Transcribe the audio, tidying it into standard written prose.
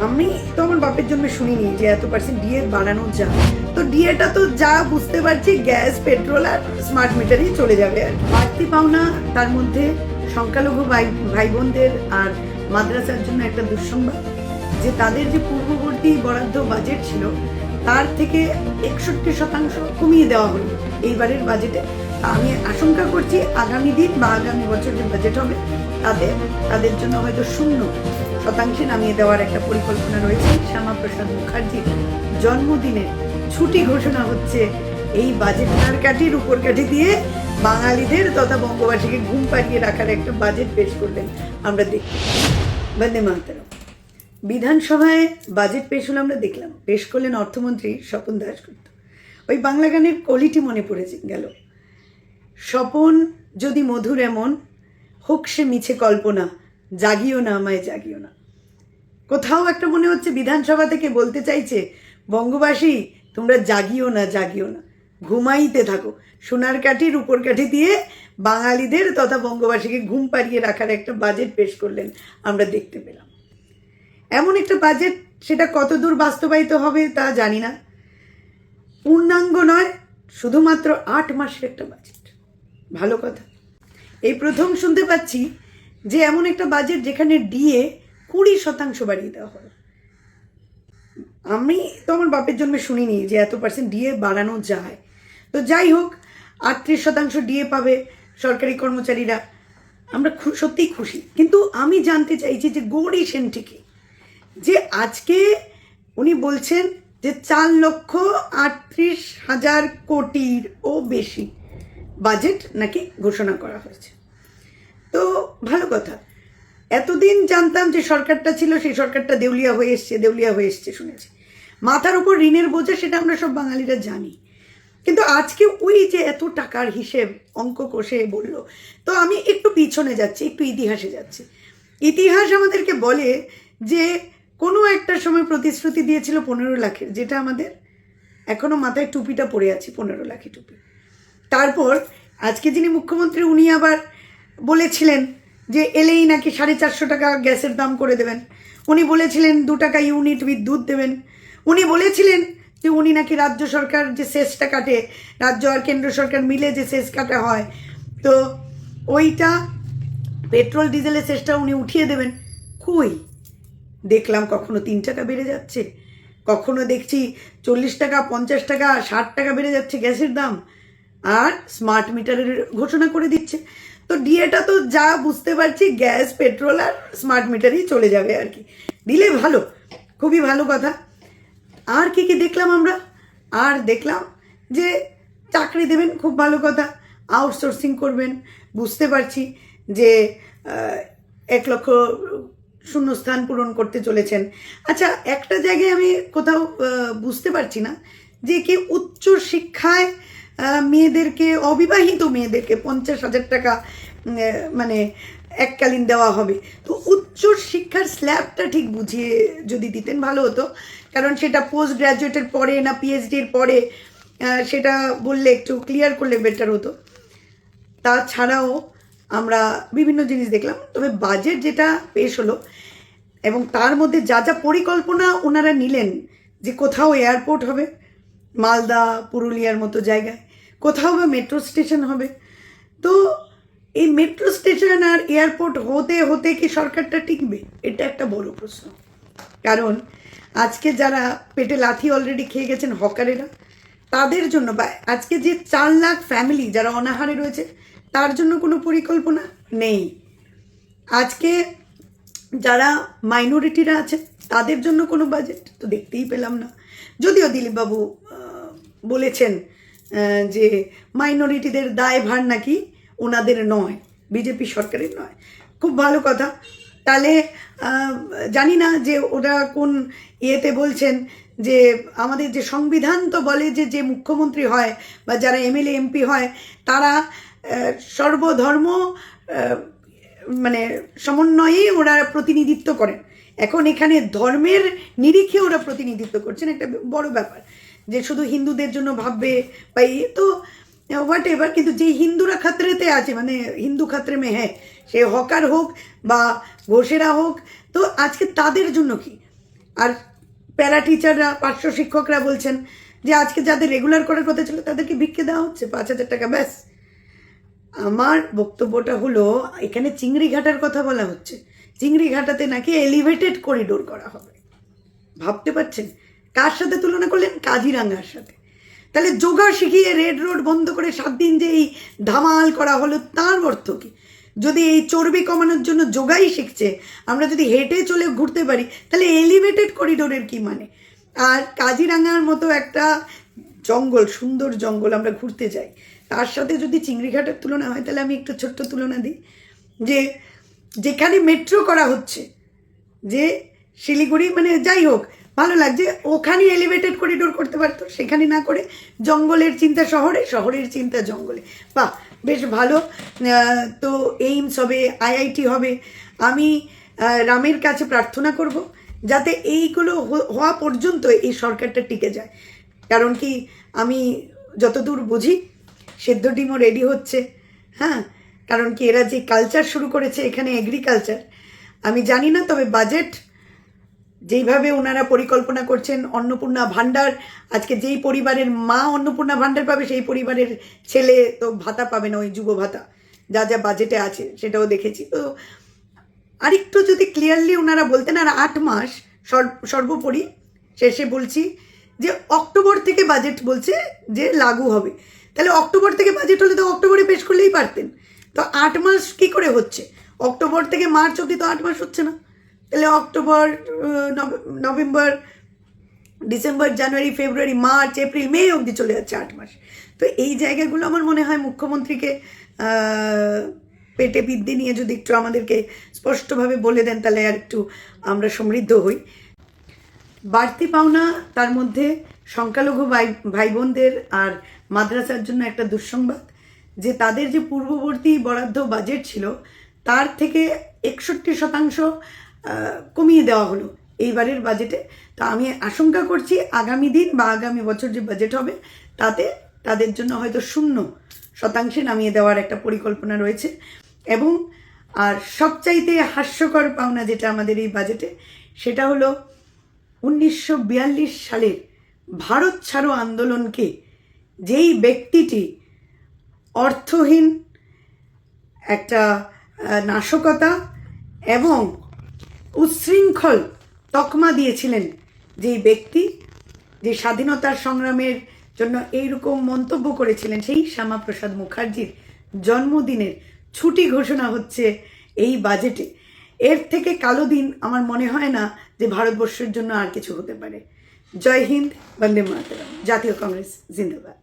আমি তো আমার বাপের জন্য শুনিনি যে এত পার্সেন্ট ডিএ বাড়ানো যায়। তো ডিএটা তো যা বুঝতে পারছি গ্যাস, পেট্রোল আর স্মার্ট মিটারই চলে যাবে। আর বাড়তি পাওনা, তার মধ্যে সংখ্যালঘু ভাই বোনদের আর মাদ্রাসার জন্য একটা দুঃসংবাদ যে তাদের যে পূর্ববর্তী বরাদ্দ বাজেট ছিল তার থেকে 61% কমিয়ে দেওয়া হলো এইবারের বাজেটে। আমি আশঙ্কা করছি আগামী দিন বা আগামী বছর যে বাজেট হবে তাতে তাদের জন্য হয়তো 0% নামিয়ে দেওয়ার একটা পরিকল্পনা রয়েছে। শ্যামাপ্রসাদ মুখার্জির জন্মদিনে ছুটি ঘোষণা হচ্ছে এই বাজেট কাঠির উপর কাঠি দিয়ে বাঙালিদের তথা বঙ্গবাসীকে ঘুম পাড়িয়ে রাখার একটা বাজেট পেশ করলেন। আমরা দেখি বন্দে মাতরম। বিধানসভায় বাজেট পেশ হলো, আমরা দেখলাম। পেশ করলেন অর্থমন্ত্রী স্বপন দাশগুপ্ত। ওই বাংলা গানের কলিটি মনে পড়েছে গেল, স্বপন যদি মধুর এমন হোক সে মিছে কল্পনা, জাগিও না আমায় জাগিও না। কোথাও একটা মনে হচ্ছে বিধানসভা থেকে বলতে চাইছে বঙ্গবাসী তোমরা জাগিও না জাগিও না, ঘুমাইতে থাকো। সোনার কাঠির উপর কাঠি দিয়ে বাঙালিদের তথা বঙ্গবাসীকে ঘুম পাড়িয়ে রাখার একটা বাজেট পেশ করলেন, আমরা দেখতে পেলাম। এমন একটা বাজেট, সেটা কতদূর বাস্তবায়িত হবে তা জানি না। পূর্ণাঙ্গ নয়, শুধুমাত্র 8 মাসের একটা বাজেট। ভালো কথা। এই প্রথম শুনতে পাচ্ছি যে এমন একটা বাজেট যেখানে ডিএ 20% বাড়িয়ে দেওয়া হলো। আমি তো আমার বাপের জন্য শুনিনি যে এত পার্সেন্ট ডিএ বাড়ানো যায়। তো যাই হোক, 38% ডিএ পাবে সরকারি কর্মচারীরা। আমরা সত্যিই খুশি। কিন্তু আমি জানতে চাইছি যে গৌরী সেনটিকে, যে আজকে উনি বলছেন যে 4,38,000 কোটির ও বেশি বাজেট নাকি ঘোষণা করা হয়েছে। তো ভালো কথা। এতদিন জানতাম যে সরকারটা ছিল, সেই সরকারটা দেউলিয়া হয়ে এসছে শুনেছি। মাথার উপর ঋণের বোঝা, সেটা আমরা সব বাঙালিরা জানি। কিন্তু আজকে ওই যে এত টাকার হিসেব অঙ্ক কষে বলল, তো আমি একটু পিছনে যাচ্ছি, একটু ইতিহাসে যাচ্ছি। ইতিহাস আমাদেরকে বলে যে কোনো একটা সময় প্রতিশ্রুতি দিয়েছিল 15 লাখের, যেটা আমাদের এখনো মাথায় টুপিটা পরে আছে, 15 লাখি টুপি। তারপর আজকে যিনি মুখ্যমন্ত্রী উনি আবার বলেছিলেন যে এলেই নাকি 450 টাকা গ্যাসের দাম করে দেবেন। উনি বলেছিলেন 2 টাকা ইউনিট বিদ্যুৎ দেবেন। উনি বলেছিলেন যে উনি নাকি রাজ্য সরকার যে সেসটা কাটে, রাজ্য আর কেন্দ্র সরকার মিলে যে সেস কাটা হয়, তো ওইটা পেট্রোল ডিজেলের সেসটা উনি উঠিয়ে দেবেন। কই দেখলাম কখনো 3 টাকা বেড়ে যাচ্ছে, কখনো দেখছি 40 টাকা, 50 টাকা, 60 টাকা বেড়ে যাচ্ছে গ্যাসের দাম, আর স্মার্ট মিটারের ঘোষণা করে দিচ্ছে। তো ডিএটা তো যা বুঝতে পারছি গ্যাস, পেট্রোল আর স্মার্ট মিটারই চলে যাবে আর কি। দিলে ভালো, খুবই ভালো কথা। আর কি কি দেখলাম আমরা? আর দেখলাম যে চাকরি দেবেন, খুব ভালো কথা। আউটসোর্সিং করবেন, বুঝতে পারছি যে 1 লক্ষ শূন্যস্থান পূরণ করতে চলেছেন। আচ্ছা, একটা জায়গায় আমি কোথাও বুঝতে পারছি না যে কি উচ্চ শিক্ষায় মেয়েদেরকে, অবিবাহিত মেয়েদেরকে 50,000 টাকা মানে এককালীন দেওয়া হবে। তো উচ্চ শিক্ষার স্ল্যাবটা ঠিক বুঝিয়ে যদি দিতেন ভালো হতো, কারণ সেটা পোস্ট গ্র্যাজুয়েটের পরে না পিএইচডির পরে, সেটা বললে একটু ক্লিয়ার করলে বেটার হতো। তাছাড়াও আমরা বিভিন্ন জিনিস দেখলাম। তবে বাজেট যেটা পেশ হলো এবং তার মধ্যে যা যা পরিকল্পনা ওনারা নিলেন, যে কোথাও এয়ারপোর্ট হবে মালদা, পুরুলিয়ার মতো জায়গায়, কোথাও বা মেট্রো স্টেশন হবে। তো এই মেট্রো স্টেশন আর এয়ারপোর্ট হতে হতে কি সরকারটা টিকবে? এটা একটা বড় প্রশ্ন। কারণ আজকে যারা পেটে লাথি অলরেডি খেয়ে গেছেন হকারেরা, তাদের জন্য, বা আজকে যে 4 লাখ ফ্যামিলি যারা অনাহারে রয়েছে, তার জন্য কোনো পরিকল্পনা নেই। আজকে যারা মাইনরিটিরা আছে তাদের জন্য কোনো বাজেট তো দেখতেই পেলাম না। যদিও দিলীপবাবু বলেছেন যে মাইনরিটিদের দায়ভার নাকি ওনাদের নয়, বিজেপি সরকারের নয়। খুব ভালো কথা। তাহলে জানি না যে ওরা কোন ইয়েতে বলছেন যে আমাদের যে সংবিধান তো বলে যে যে মুখ্যমন্ত্রী হয় বা যারা এমএলএ এমপি হয় তারা সর্বধর্ম মানে সমন্বয়েই ওরা প্রতিনিধিত্ব করেন। এখন এখানে ধর্মের নিরিখে ওরা প্রতিনিধিত্ব করছেন, একটা বড় ব্যাপার যে শুধু হিন্দুদের জন্য ভাববে বা তো হোয়াট এভার। কিন্তু যে হিন্দুরা খাতরেতে আছে, মানে হিন্দু খাতরে মে সে হকার হোক বা ঘোষেরা হোক, তো আজকে তাদের জন্য কি আর প্যারা টিচাররা, পার্শ্ব শিক্ষকরা বলছেন যে আজকে যাদের রেগুলার করার কথা ছিল তাদেরকে ভিক্ষে দেওয়া হচ্ছে 5,000 টাকা, ব্যাস। আমার বক্তব্যটা হলো, এখানে চিংড়িঘাটার কথা বলা হচ্ছে, চিংড়িঘাটাতে নাকি এলিভেটেড করিডোর করা হবে। ভাবতে পারছেন? কার সাথে তুলনা করলেন? কাজিরাঙ্গার সাথে। তাহলে যোগা শিখিয়ে রেড রোড বন্ধ করে 7 দিন যে এই ধামাল করা হলো, তার অর্থ কি? যদি এই চর্বি কমানোর জন্য যোগাই শিখছে, আমরা যদি হেঁটে চলে ঘুরতে পারি, তাহলে এলিভেটেড করিডোরের কি মানে? আর কাজিরাঙ্গার মতো একটা জঙ্গল, সুন্দর জঙ্গল আমরা ঘুরতে যাই, তার সাথে যদি চিংড়িঘাটের তুলনা হয়, তাহলে আমি একটু ছোট্ট তুলনা দিই, যে যেখানে মেট্রো করা হচ্ছে, যে শিলিগুড়ি, মানে যাই হোক ভালো লাগছে, ওখানে এলিভেটেড করিডোর করতে পারতো, সেখানে না করে জঙ্গলের চিন্তা শহরে, শহরের চিন্তা জঙ্গলে। বাহ, বেশ ভালো। তো এইমস হবে, IIT হবে। আমি রামের কাছে প্রার্থনা করব যাতে এইগুলো হওয়া পর্যন্ত এই সরকারটা টিকে যায়। কারণ কি, আমি যতদূর বুঝি সেদ্ধ ডিমও রেডি হচ্ছে। হ্যাঁ, কারণ কি, এরা যে কালচার শুরু করেছে এখানে, এগ্রিকালচার, আমি জানি না, তবে বাজেট যেইভাবে ওনারা পরিকল্পনা করছেন, অন্নপূর্ণা ভাণ্ডার, আজকে যেই পরিবারের মা অন্নপূর্ণা ভাণ্ডার পাবে, সেই পরিবারের ছেলে তো ভাতা পাবে না, ওই যুব ভাতা যা যা বাজেটে আছে সেটাও দেখেছি। তো আরেকটু যদি ক্লিয়ারলি ওনারা বলতেন। আর 8 মাস সর্বোপরি, শেষে বলছি যে অক্টোবর থেকে বাজেট বলছে যে লাগু হবে, তাহলে অক্টোবর থেকে বাজেট হলে তো অক্টোবরে পেশ করলেই পারতেন। তো 8 মাস কী করে হচ্ছে? অক্টোবর থেকে মার্চ অবধি তো 8 মাস হচ্ছে না, তাহলে অক্টোবর, নভেম্বর, ডিসেম্বর, জানুয়ারি, ফেব্রুয়ারি, মার্চ, এপ্রিল, মে অবধি চলে যাচ্ছে 8 মাস। তো এই জায়গাগুলো আমার মনে হয় মুখ্যমন্ত্রীকে পেটে বিদ্যে নিয়ে যদি একটু আমাদেরকে স্পষ্টভাবে বলে দেন, তাহলে আর একটু আমরা সমৃদ্ধ হই। বাড়তি পাওনা, তার মধ্যে সংখ্যালঘু ভাই বোনদের আর মাদ্রাসার জন্য একটা দুঃসংবাদ, যে তাদের যে পূর্ববর্তী বরাদ্দ বাজেট ছিল তার থেকে 61% কমিয়ে দেওয়া হলো এইবারের বাজেটে। তো আমি আশঙ্কা করছি আগামী দিন বা আগামী বছর যে বাজেট হবে তাতে তাদের জন্য হয়তো 0% নামিয়ে দেওয়ার একটা পরিকল্পনা রয়েছে। এবং আর সবচাইতে হাস্যকর পাওনা যেটা আমাদের এই বাজেটে, সেটা হলো 1942 সালের ভারত ছাড়ো আন্দোলনকে যেই ব্যক্তিটি অর্থহীন একটা নাশকতা এবং উচ্ছৃঙ্খল তকমা দিয়েছিলেন, যেই ব্যক্তি যে স্বাধীনতার সংগ্রামের জন্য এইরকম মন্তব্য করেছিলেন, সেই শ্যামাপ্রসাদ মুখার্জির জন্মদিনের ছুটি ঘোষণা হচ্ছে এই বাজেটে। এর থেকে কালো দিন আমার মনে হয় না যে ভারতবর্ষের জন্য আর কিছু হতে পারে। জয় হিন্দ, বন্দে মাতরম। জাতীয় কংগ্রেস জিন্দাবাদ।